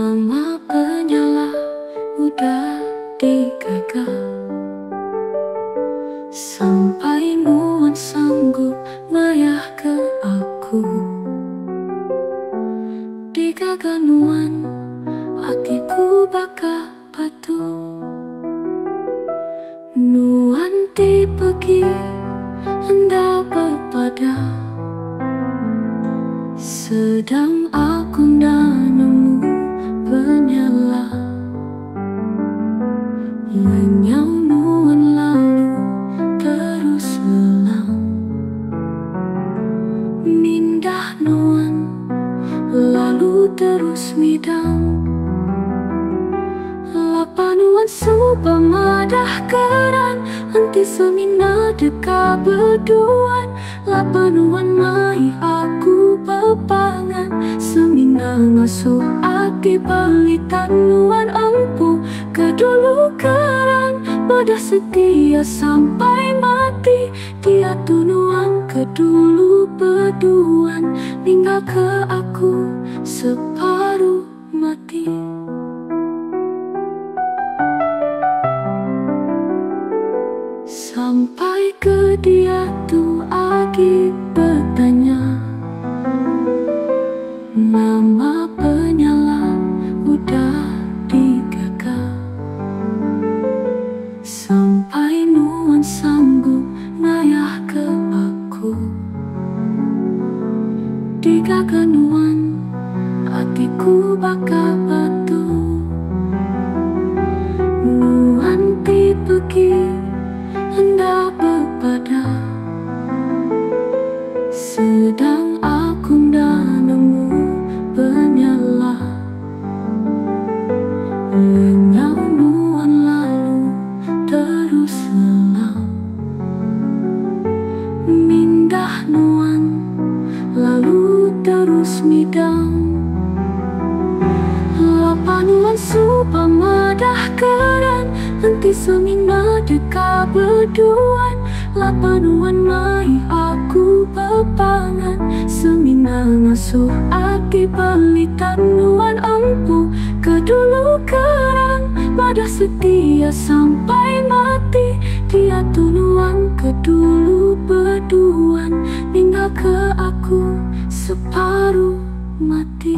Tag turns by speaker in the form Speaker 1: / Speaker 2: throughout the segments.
Speaker 1: Nama penyala udah digagal, sampai nuan sanggup ngayah ke aku. Digagal nuan hatiku baka batu. Nuan pergi hendak berpada, sedang aku ndak nemu penyala. Menyau nuan lalu terus lelang, mindah nuan lalu terus midang. Lapanuan supa madah keran, henti semina deka berduaan. Lapanuan mai aku bepangan, semina ngasuh hati balitan nuan empu. Kedulu keran pada setia sampai mati. Dia tunuan kedulu berduaan, tinggal ke aku separuh mati. Sampai ke dia tu Agi bertanya, nama penyala udah digagal, sampai nuan sanggup ngayah ke aku. Digagal nuan hatiku baka batu. Nuan pergi hendak berpada, sedang aku ndak nemu penyala. Lenyap nuan lalu terus lelang, mindah nuan lalu terus midang. Lapanuan supa madah keran, henti semina deka berduaan. Lapanuan mai aku bepangan, semina ngasuh hati balitan nuan empu. Kedulu kerang pada setia sampai mati. Dia tunuan kedulu berduaan, tinggal ke aku separuh mati.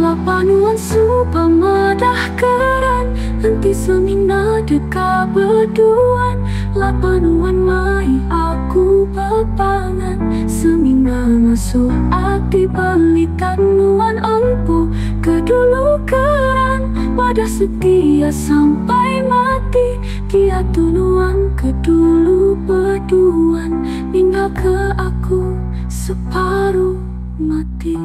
Speaker 1: Lapanuan supa madah keran, henti semina deka berduaan. Lapanuan mai aku bepangan, semina ngasuh hati balitan nuan empu. Kedulu keran pada setia sampai mati. Dia tunuan kedulu berduaan, tinggal ke aku separuh mati.